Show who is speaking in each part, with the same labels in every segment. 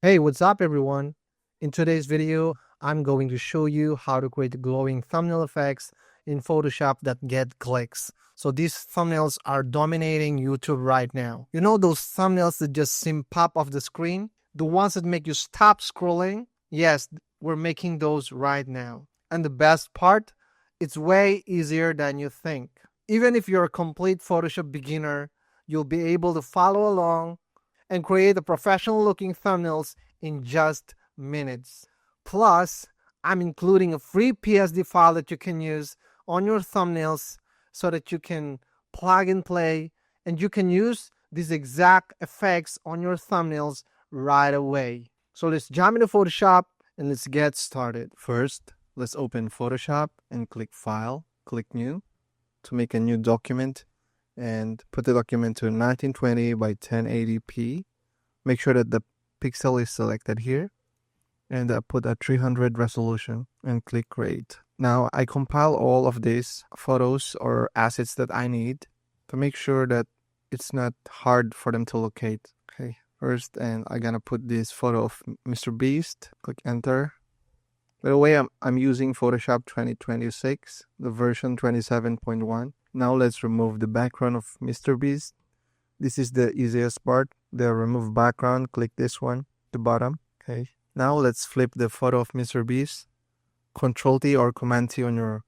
Speaker 1: Hey, what's up everyone? In today's video, I'm going to show you how to create glowing thumbnail effects in Photoshop that get clicks. So these thumbnails are dominating YouTube right now. You know those thumbnails that just seem pop off the screen? The ones that make you stop scrolling? Yes, we're making those right now. And the best part, it's way easier than you think. Even if you're a complete Photoshop beginner, you'll be able to follow along and create a professional looking thumbnails in just minutes. Plus, I'm including a free PSD file that you can use on your thumbnails so that you can plug and play and you can use these exact effects on your thumbnails right away. So let's jump into Photoshop and let's get started. First, let's open Photoshop and click File, click New to make a new document and put the document to 1920 by 1080p. Make sure that the pixel is selected here and put a 300 resolution and click create. Now I compile all of these photos or assets that I need to make sure that it's not hard for them to locate. Okay, first, and I'm gonna put this photo of Mr. Beast. Click enter. By the way, I'm using Photoshop 2026, the version 27.1. Now let's remove the background of Mr. Beast. This is the easiest part. The remove background, click this one, the bottom. Okay. Now let's flip the photo of Mr. Beast. Control T or Command T on your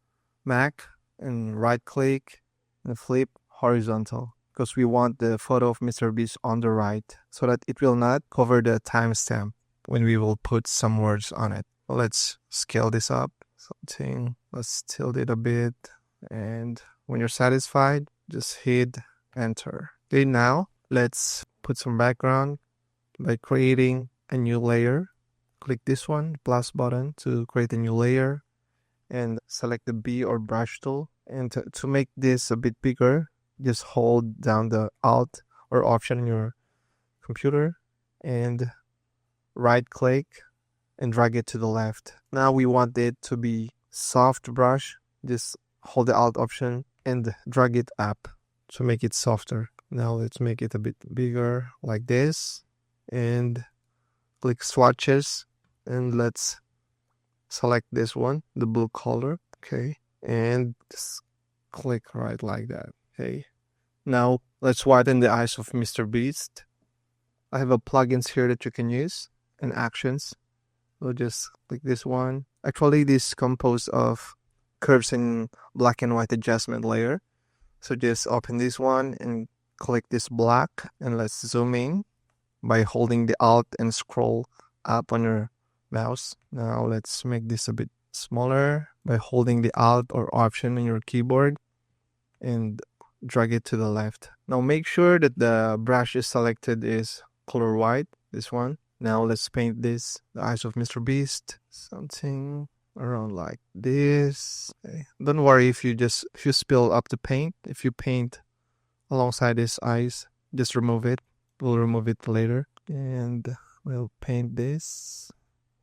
Speaker 1: Mac and right click and flip horizontal because we want the photo of Mr. Beast on the right so that it will not cover the timestamp when we will put some words on it. Let's scale this up. Let's tilt it a bit. And when you're satisfied, just hit enter. Okay, now let's put some background by creating a new layer. Click this one, plus button to create a new layer and select the B or brush tool. And to make this a bit bigger, just hold down the Alt or Option on your computer and right click and drag it to the left. Now we want it to be soft brush. Just hold the Alt option and drag it up to make it softer. Now let's make it a bit bigger like this and click swatches and let's select this one, the blue color. Okay. And just click right like that. Okay. Now let's widen the eyes of Mr. Beast. I have a plugins here that you can use and actions. We'll just click this one. Actually, this is composed of curves and black and white adjustment layer. So just open this one and click this black and let's zoom in by holding the Alt and scroll up on your mouse. Now let's make this a bit smaller by holding the Alt or Option on your keyboard and drag it to the left. Now make sure that the brush is selected is color white, this one. Now let's paint this, the eyes of Mr. Beast, something around like this. Okay. Don't worry if you spill up the paint. If you paint alongside his eyes, just remove it. We'll remove it later. And we'll paint this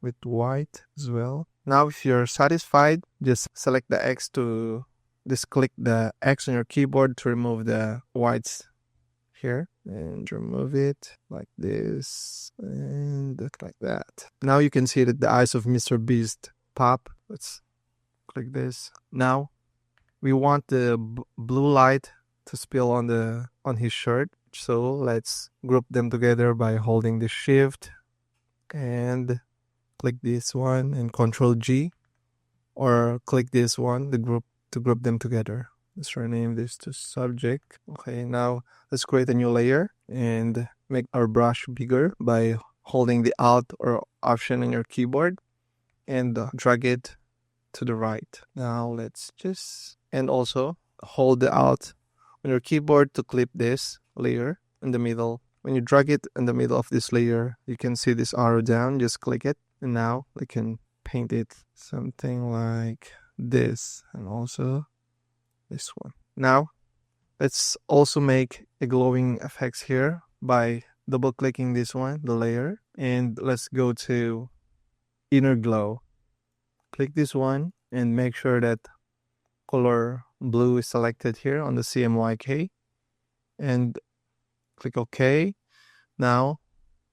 Speaker 1: with white as well. Now if you're satisfied, just select the X to just click the X on your keyboard to remove the whites here and remove it like this and like that. Now you can see that the eyes of Mr. Beast pop. Let's click this. Now we want the blue light to spill on his shirt. So let's group them together by holding the shift and click this one and Control G, or click this one, the group, to group them together. Let's rename this to subject. Okay, now let's create a new layer and make our brush bigger by holding the Alt or Option on your keyboard and drag it to the right. Now let's and also hold the Alt on your keyboard to clip this layer in the middle. When you drag it in the middle of this layer, you can see this arrow down, just click it. And now we can paint it something like this and also this one. Now let's also make a glowing effects here by double clicking this one, the layer, and let's go to inner glow. Click this one and make sure that color blue is selected here on the CMYK and click OK. Now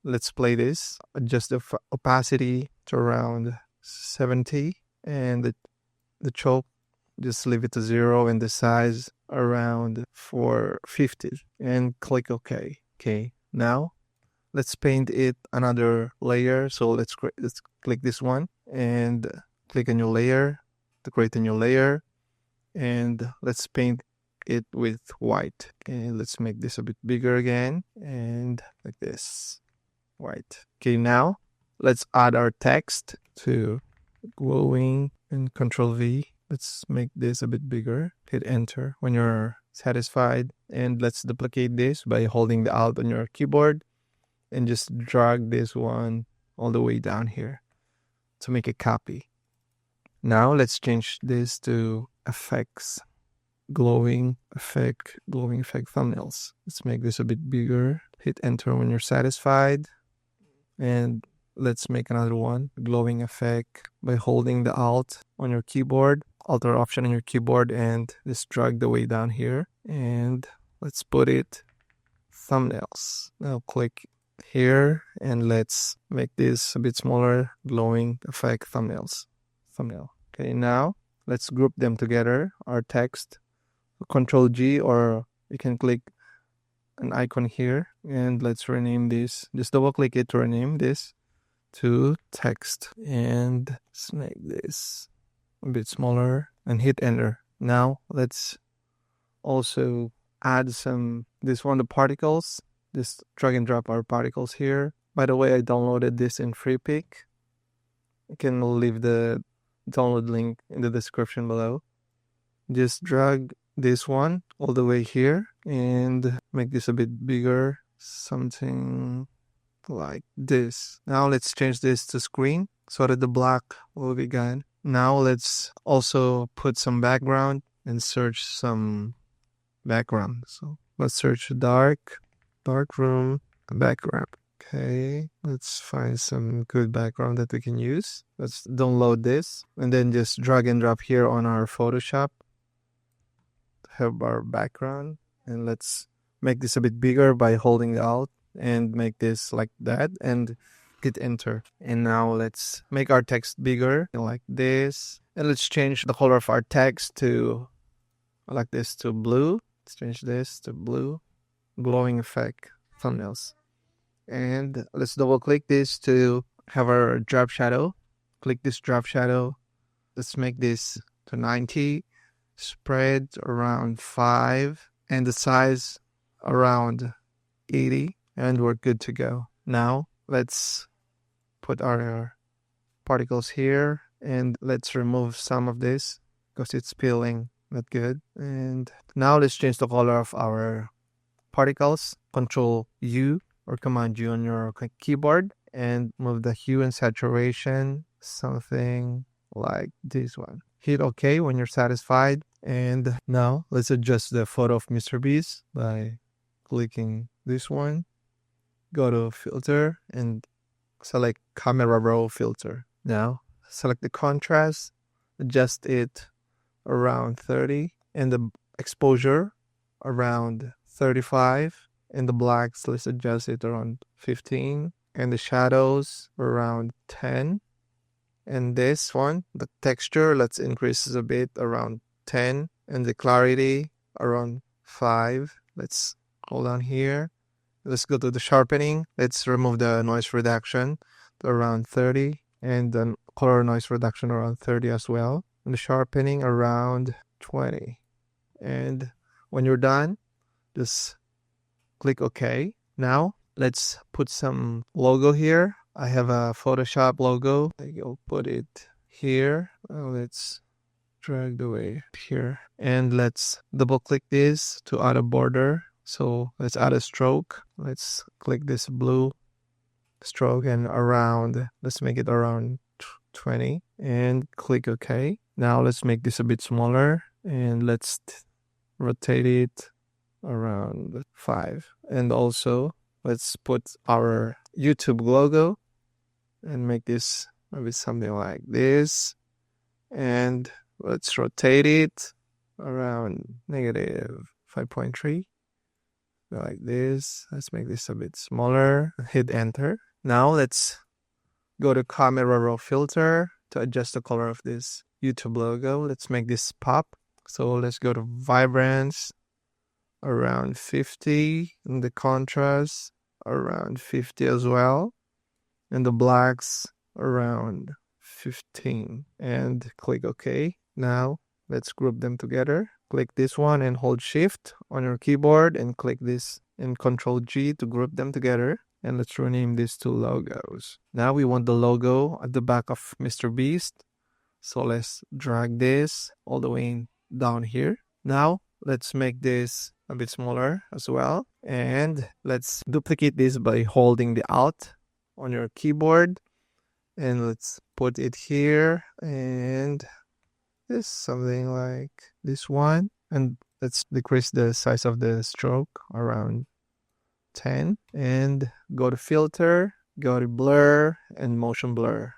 Speaker 1: let's play this. Adjust the opacity to around 70, and the choke, just leave it to 0, and the size around 450, and click OK. Okay, now let's paint it another layer. So let's click this one and click a new layer to create a new layer, and let's paint it with white. Okay, let's make this a bit bigger again, and like this, white. Okay, now let's add our text to glowing, and Control V. Let's make this a bit bigger. Hit enter when you're satisfied, and let's duplicate this by holding the Alt on your keyboard and just drag this one all the way down here to make a copy. Now let's change this to effects, glowing effect thumbnails. Let's make this a bit bigger. Hit enter when you're satisfied, and let's make another one, glowing effect, by holding the Alt on your keyboard, Alt or Option on your keyboard, and just drag the way down here, and let's put it thumbnails. Now click here, and let's make this a bit smaller, glowing effect thumbnail. Okay, now let's group them together, our text. Control G, or you can click an icon here, and let's rename this. Just double click it to rename this to text, and let's make this a bit smaller and hit enter. Now let's also add the particles. Just drag and drop our particles here. By the way, I downloaded this in FreePic. You can leave the download link in the description below. Just drag this one all the way here and make this a bit bigger, something like this. Now let's change this to screen so that the black will be gone. Now let's also put some background and search some background. So let's search dark room background. Okay, let's find some good background that we can use. Let's download this and then just drag and drop here on our Photoshop to have our background. And let's make this a bit bigger by holding Alt and make this like that and hit enter. And now let's make our text bigger like this. And let's change the color of our text to like this, to blue. Let's change this to blue. Glowing effect thumbnails. And let's double click this to have our drop shadow. Click this drop shadow. Let's make this to 90, spread around 5, and the size around 80, and we're good to go. Now let's put our particles here, and let's remove some of this because it's peeling, not good. And now let's change the color of our particles. Control U or Command U on your keyboard, and move the hue and saturation, something like this one. Hit OK when you're satisfied. And now let's adjust the photo of Mr. Beast by clicking this one. Go to filter and select camera raw filter. Now select the contrast, adjust it around 30, and the exposure around 35, and the blacks, let's adjust it around 15, and the shadows around 10. And this one, the texture, let's increase it a bit around 10, and the clarity around 5. Let's hold on here. Let's go to the sharpening. Let's remove the noise reduction to around 30, and then color noise reduction around 30 as well, and the sharpening around 20. And when you're done, just click OK. Now let's put some logo here. I have a Photoshop logo. I'll put it here. Let's drag the way here, and let's double click this to add a border. So let's add a stroke. Let's click this blue stroke, and around, let's make it around 20, and click OK. Now let's make this a bit smaller, and let's rotate it around 5. And also let's put our YouTube logo and make this maybe something like this, and let's rotate it around -5.3.
Speaker 2: Go like this. Let's make this a bit smaller. Hit enter. Now let's go to camera raw filter to adjust the color of this YouTube logo. Let's make this pop. So let's go to vibrance around 50, and the contrast around 50 as well, and the blacks around 15, and click OK. Now let's group them together. Click this one and hold shift on your keyboard and click this and Control G to group them together. And let's rename these two logos. Now we want the logo at the back of Mr. Beast. So let's drag this all the way down here. Now let's make this a bit smaller as well. And let's duplicate this by holding the Alt on your keyboard. And let's put it here. And this something like this one. And let's decrease the size of the stroke around 10. And go to filter, go to blur and motion blur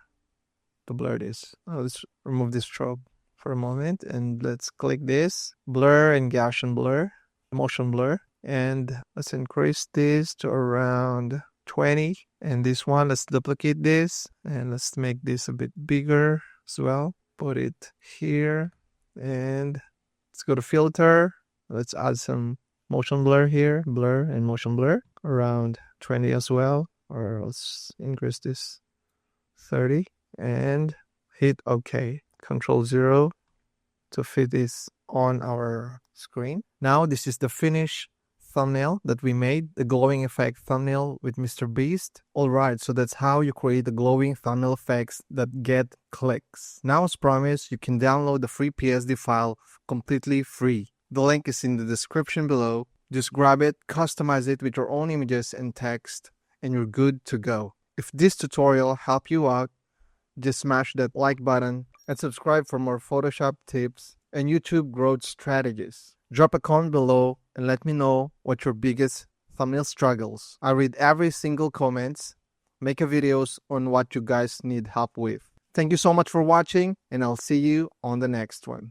Speaker 2: to blur this. Let's remove this stroke for a moment, and let's click this blur and Gaussian blur, motion blur, and let's increase this to around 20. And this one, let's duplicate this and let's make this a bit bigger as well. Put it here, and let's go to filter. Let's add some motion blur here, blur and motion blur around 20 as well, or let's increase this 30 and hit OK. Control 0 to fit this on our screen. Now this is the finished thumbnail that we made, the glowing effect thumbnail with Mr. Beast. Alright, so that's how you create the glowing thumbnail effects that get clicks. Now, as promised, you can download the free PSD file completely free. The link is in the description below. Just grab it, customize it with your own images and text, and you're good to go. If this tutorial helped you out, just smash that like button and subscribe for more Photoshop tips and YouTube growth strategies. Drop a comment below and let me know what your biggest thumbnail struggles. I read every single comments, make a videos on what you guys need help with. Thank you so much for watching, and I'll see you on the next one.